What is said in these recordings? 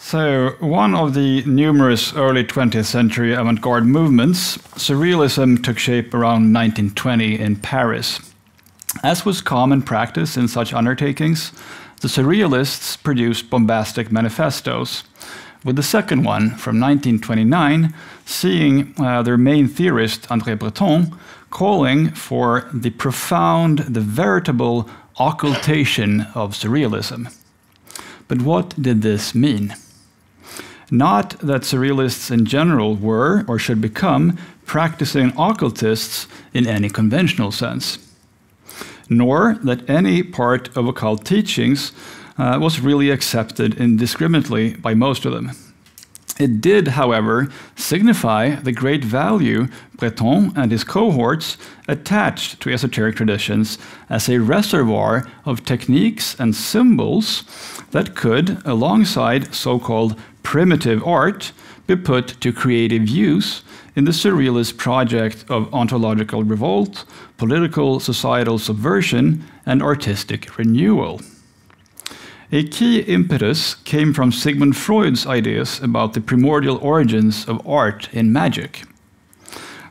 So, one of the numerous early 20th century avant-garde movements, Surrealism took shape around 1920 in Paris. As was common practice in such undertakings, the Surrealists produced bombastic manifestos, with the second one from 1929 seeing their main theorist, André Breton, calling for the profound, the veritable occultation of Surrealism. But what did this mean? Not that Surrealists in general were, or should become, practicing occultists in any conventional sense, nor that any part of occult teachings was really accepted indiscriminately by most of them. It did, however, signify the great value Breton and his cohorts attached to esoteric traditions as a reservoir of techniques and symbols that could, alongside so-called primitive art, be put to creative use in the Surrealist project of ontological revolt, political societal subversion, and artistic renewal. A key impetus came from Sigmund Freud's ideas about the primordial origins of art in magic.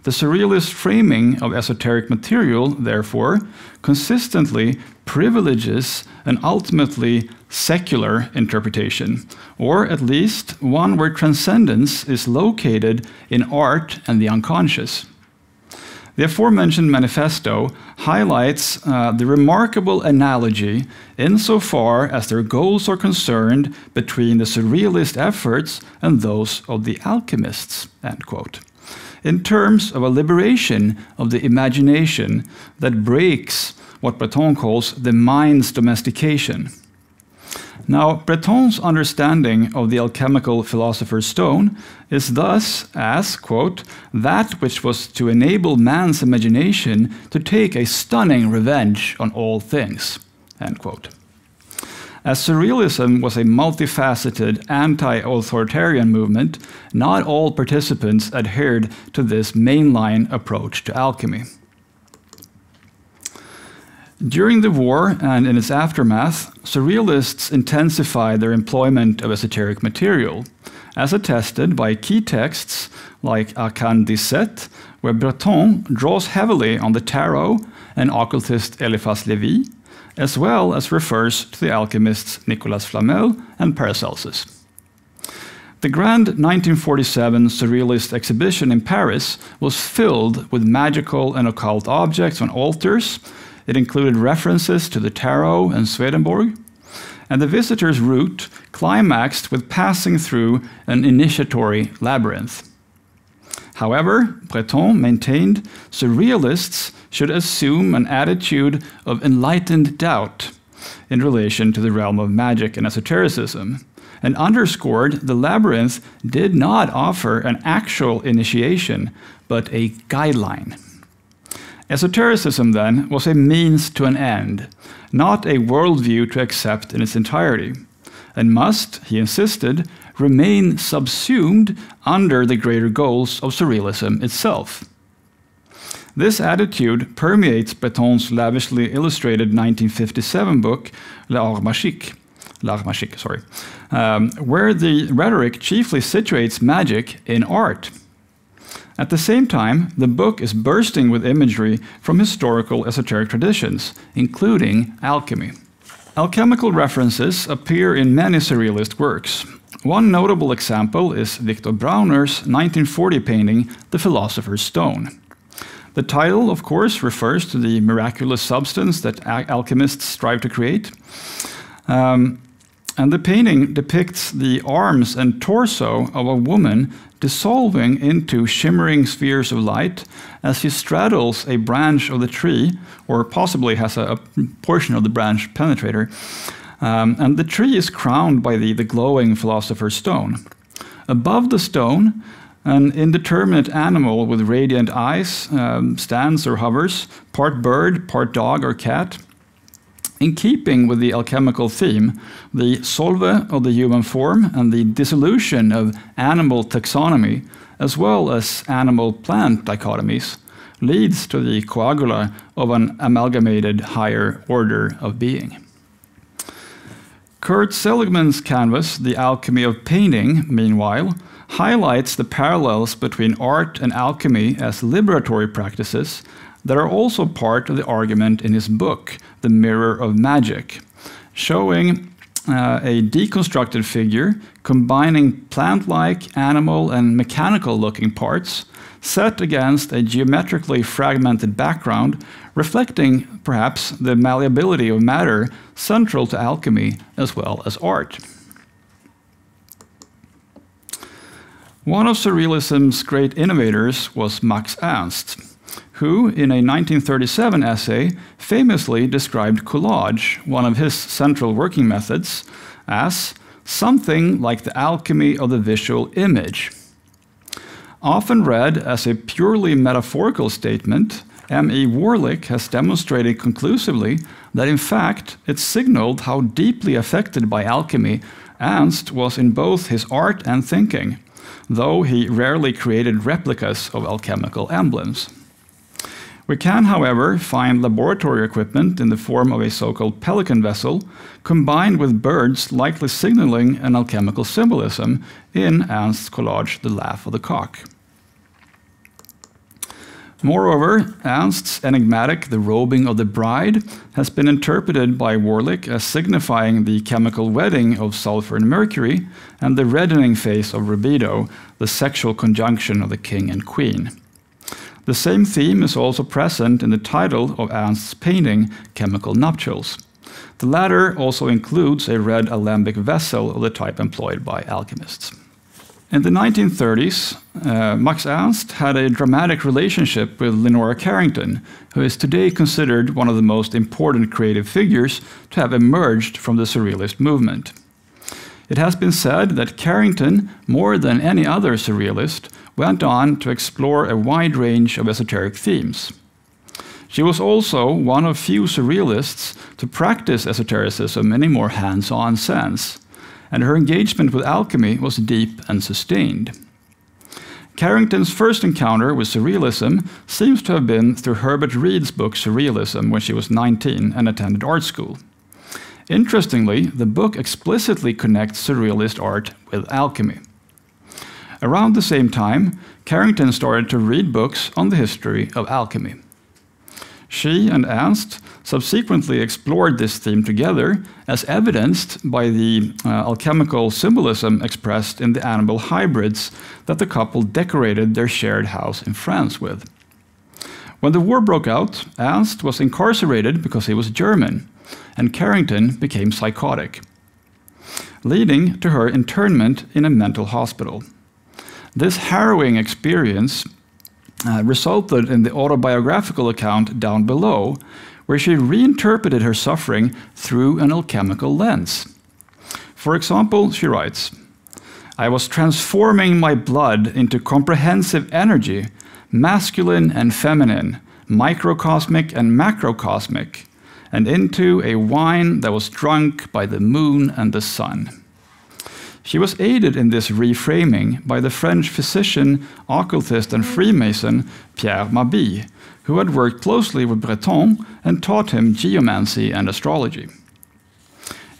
The Surrealist framing of esoteric material, therefore, consistently privileges an ultimately secular interpretation, or at least one where transcendence is located in art and the unconscious. The aforementioned manifesto highlights the remarkable analogy insofar as their goals are concerned between the Surrealist efforts and those of the alchemists, end quote, in terms of a liberation of the imagination that breaks what Breton calls the mind's domestication. Now, Breton's understanding of the alchemical philosopher's stone is thus as, quote, that which was to enable man's imagination to take a stunning revenge on all things, end quote. As Surrealism was a multifaceted anti-authoritarian movement, not all participants adhered to this mainline approach to alchemy. During the war and in its aftermath, Surrealists intensified their employment of esoteric material, as attested by key texts like Arcane 17, where Breton draws heavily on the tarot and occultist Eliphas Lévy, as well as refers to the alchemists Nicolas Flamel and Paracelsus. The grand 1947 Surrealist exhibition in Paris was filled with magical and occult objects on altars. It included references to the tarot and Swedenborg, and the visitor's route climaxed with passing through an initiatory labyrinth. However, Breton maintained Surrealists should assume an attitude of enlightened doubt in relation to the realm of magic and esotericism, and underscored the labyrinth did not offer an actual initiation, but a guideline. Esotericism, then, was a means to an end, not a worldview to accept in its entirety, and must, he insisted, remain subsumed under the greater goals of Surrealism itself. This attitude permeates Breton's lavishly illustrated 1957 book, L'Art Magique, where the rhetoric chiefly situates magic in art. At the same time, the book is bursting with imagery from historical esoteric traditions, including alchemy. Alchemical references appear in many Surrealist works. One notable example is Victor Brauner's 1940 painting, The Philosopher's Stone. The title, of course, refers to the miraculous substance that alchemists strive to create. And the painting depicts the arms and torso of a woman dissolving into shimmering spheres of light as she straddles a branch of the tree, or possibly has a portion of the branch penetrate her. And the tree is crowned by the glowing philosopher's stone. Above the stone, an indeterminate animal with radiant eyes stands or hovers, part bird, part dog or cat. In keeping with the alchemical theme, the solve of the human form and the dissolution of animal taxonomy, as well as animal-plant dichotomies, leads to the coagula of an amalgamated higher order of being. Kurt Seligman's canvas, The Alchemy of Painting, meanwhile, highlights the parallels between art and alchemy as liberatory practices that are also part of the argument in his book, The Mirror of Magic, showing a deconstructed figure combining plant-like, animal, and mechanical-looking parts set against a geometrically fragmented background, reflecting, perhaps, the malleability of matter central to alchemy as well as art. One of Surrealism's great innovators was Max Ernst, who, in a 1937 essay, famously described collage, one of his central working methods, as something like the alchemy of the visual image. Often read as a purely metaphorical statement, M.E. Warlick has demonstrated conclusively that in fact it signaled how deeply affected by alchemy Ernst was in both his art and thinking, though he rarely created replicas of alchemical emblems. We can, however, find laboratory equipment in the form of a so-called pelican vessel, combined with birds likely signaling an alchemical symbolism in Ernst's collage The Laugh of the Cock. Moreover, Ernst's enigmatic The Robing of the Bride has been interpreted by Warlick as signifying the chemical wedding of sulfur and mercury, and the reddening face of Remedios, the sexual conjunction of the king and queen. The same theme is also present in the title of Ernst's painting, Chemical Nuptials. The latter also includes a red alembic vessel of the type employed by alchemists. In the 1930s, Max Ernst had a dramatic relationship with Leonora Carrington, who is today considered one of the most important creative figures to have emerged from the Surrealist movement. It has been said that Carrington, more than any other Surrealist, went on to explore a wide range of esoteric themes. She was also one of few Surrealists to practice esotericism in a more hands-on sense, and her engagement with alchemy was deep and sustained. Carrington's first encounter with Surrealism seems to have been through Herbert Reed's book Surrealism when she was 19 and attended art school. Interestingly, the book explicitly connects Surrealist art with alchemy. Around the same time, Carrington started to read books on the history of alchemy. She and Ernst subsequently explored this theme together, as evidenced by the alchemical symbolism expressed in the animal hybrids that the couple decorated their shared house in France with. When the war broke out, Ernst was incarcerated because he was German, and Carrington became psychotic, leading to her internment in a mental hospital. This harrowing experience resulted in the autobiographical account down below, where she reinterpreted her suffering through an alchemical lens. For example, she writes, "I was transforming my blood into comprehensive energy, masculine and feminine, microcosmic and macrocosmic, and into a wine that was drunk by the moon and the sun." She was aided in this reframing by the French physician, occultist, and Freemason Pierre Mabille, who had worked closely with Breton and taught him geomancy and astrology.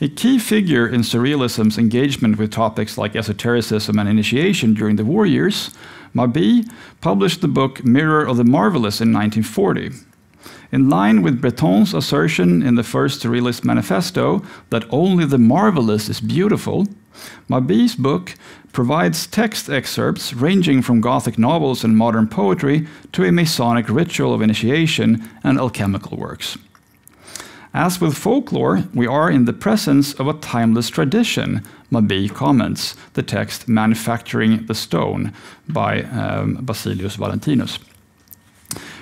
A key figure in Surrealism's engagement with topics like esotericism and initiation during the war years, Mabille published the book Mirror of the Marvelous in 1940. In line with Breton's assertion in the first Surrealist manifesto that only the marvelous is beautiful, Mabille's book provides text excerpts ranging from Gothic novels and modern poetry to a Masonic ritual of initiation and alchemical works. As with folklore, we are in the presence of a timeless tradition, Mabille comments, the text Manufacturing the Stone by Basilius Valentinus.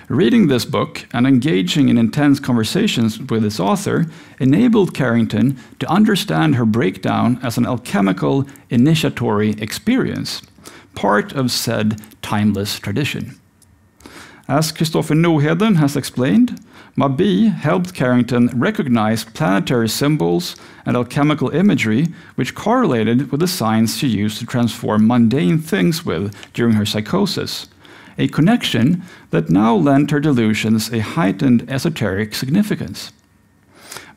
Reading this book and engaging in intense conversations with its author enabled Carrington to understand her breakdown as an alchemical initiatory experience, part of said timeless tradition. As Christopher Noheden has explained, Mabille helped Carrington recognize planetary symbols and alchemical imagery which correlated with the signs she used to transform mundane things with during her psychosis, a connection that now lent her delusions a heightened esoteric significance.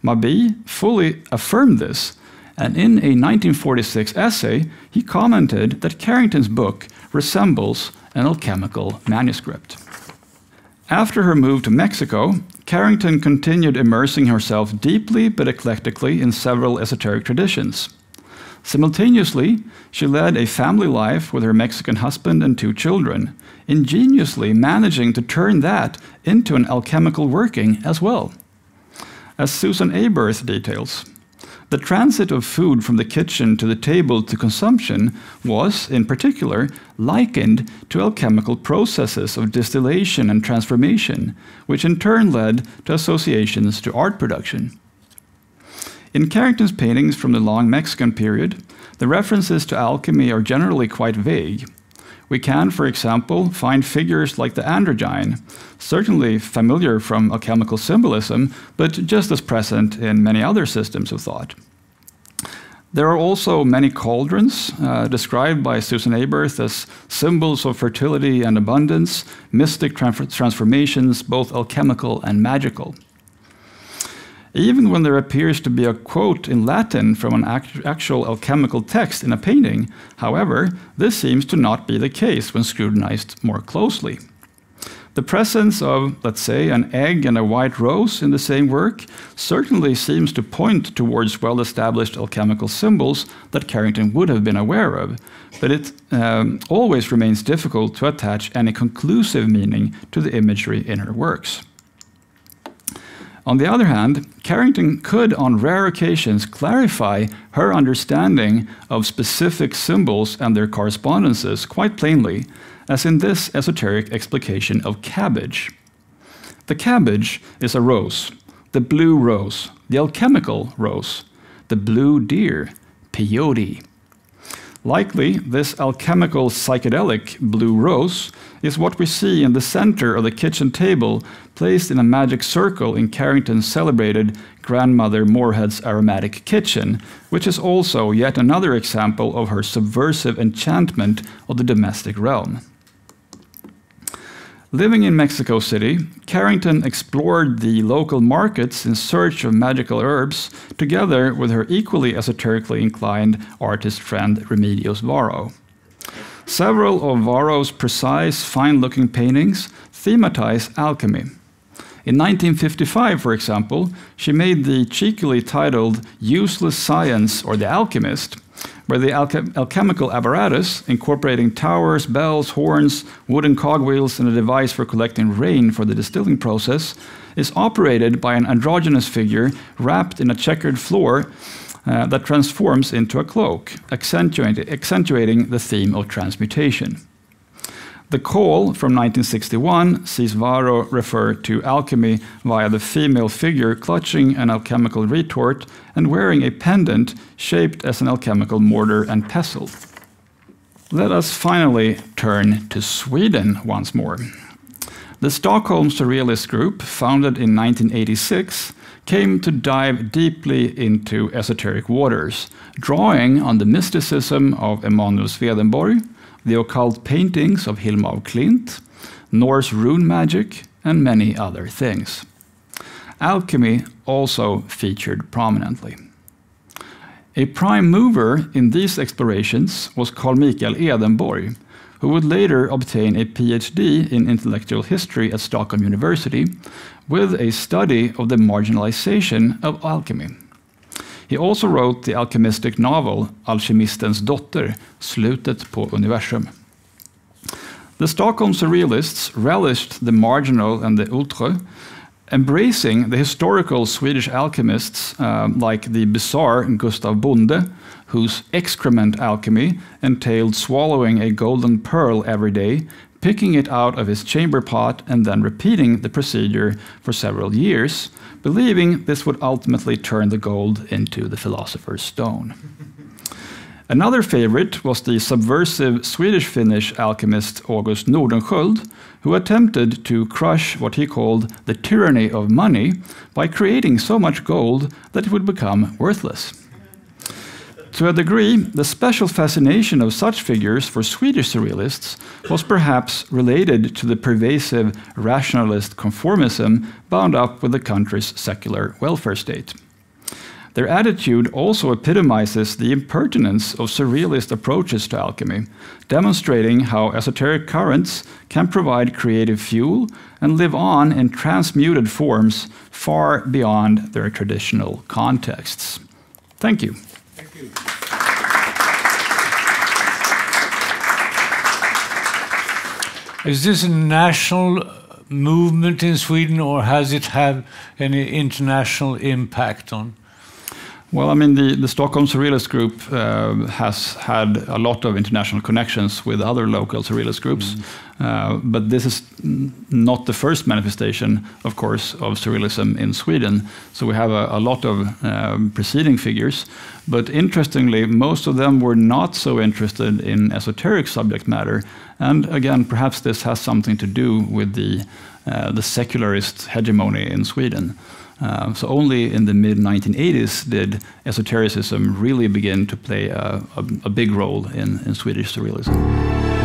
Mabille fully affirmed this And in a 1946 essay, he commented that Carrington's book resembles an alchemical manuscript. After her move to Mexico, Carrington continued immersing herself deeply but eclectically in several esoteric traditions. Simultaneously, she led a family life with her Mexican husband and 2 children, ingeniously managing to turn that into an alchemical working as well. As Susan Aberth details, the transit of food from the kitchen to the table to consumption was, in particular, likened to alchemical processes of distillation and transformation, which in turn led to associations to art production. In Carrington's paintings from the long Mexican period, the references to alchemy are generally quite vague. We can, for example, find figures like the androgyne, certainly familiar from alchemical symbolism, but just as present in many other systems of thought. There are also many cauldrons, described by Susan Aberth as symbols of fertility and abundance, mystic transformations, both alchemical and magical. Even when there appears to be a quote in Latin from an actual alchemical text in a painting, however, this seems to not be the case when scrutinized more closely. The presence of, let's say, an egg and a white rose in the same work certainly seems to point towards well-established alchemical symbols that Carrington would have been aware of, but it always remains difficult to attach any conclusive meaning to the imagery in her works. On the other hand, Carrington could on rare occasions clarify her understanding of specific symbols and their correspondences quite plainly, as in this esoteric explication of cabbage. The cabbage is a rose, the blue rose, the alchemical rose, the blue deer, peyote. Likely, this alchemical psychedelic blue rose is what we see in the center of the kitchen table, placed in a magic circle in Carrington's celebrated Grandmother Moorhead's Aromatic Kitchen, which is also yet another example of her subversive enchantment of the domestic realm. Living in Mexico City, Carrington explored the local markets in search of magical herbs, together with her equally esoterically inclined artist friend Remedios Varo. Several of Varo's precise, fine-looking paintings thematize alchemy. In 1955, for example, she made the cheekily titled Useless Science or The Alchemist, where the alchemical apparatus, incorporating towers, bells, horns, wooden cogwheels, and a device for collecting rain for the distilling process, is operated by an androgynous figure wrapped in a checkered floor that transforms into a cloak, accentuating the theme of transmutation. The Call from 1961 sees Varo refer to alchemy via the female figure clutching an alchemical retort and wearing a pendant shaped as an alchemical mortar and pestle. Let us finally turn to Sweden once more. The Stockholm Surrealist group, founded in 1986, came to dive deeply into esoteric waters, drawing on the mysticism of Emanuel Swedenborg, the occult paintings of Hilma af Klint, Norse rune magic, and many other things. Alchemy also featured prominently. A prime mover in these explorations was Carl Michael Edenborg, who would later obtain a PhD in intellectual history at Stockholm University with a study of the marginalization of alchemy. He also wrote the alchemistic novel Alkemistens dotter, Slutet på universum. The Stockholm Surrealists relished the marginal and the outre, embracing the historical Swedish alchemists like the bizarre Gustav Bund, whose excrement alchemy entailed swallowing a golden pearl every day, picking it out of his chamber pot and then repeating the procedure for several years, believing this would ultimately turn the gold into the philosopher's stone. Another favorite was the subversive Swedish-Finnish alchemist August Nordenskjöld, who attempted to crush what he called the tyranny of money by creating so much gold that it would become worthless. To a degree, the special fascination of such figures for Swedish surrealists was perhaps related to the pervasive rationalist conformism bound up with the country's secular welfare state. Their attitude also epitomizes the impertinence of surrealist approaches to alchemy, demonstrating how esoteric currents can provide creative fuel and live on in transmuted forms far beyond their traditional contexts. Thank you. Thank you. Is this a national movement in Sweden, or has it had any international impact on? Well, I mean, the Stockholm Surrealist group has had a lot of international connections with other local Surrealist groups, but this is not the first manifestation, of course, of Surrealism in Sweden. So we have a lot of preceding figures, but interestingly, most of them were not so interested in esoteric subject matter. And again, perhaps this has something to do with the secularist hegemony in Sweden. So only in the mid-1980s did esotericism really begin to play a big role in Swedish Surrealism.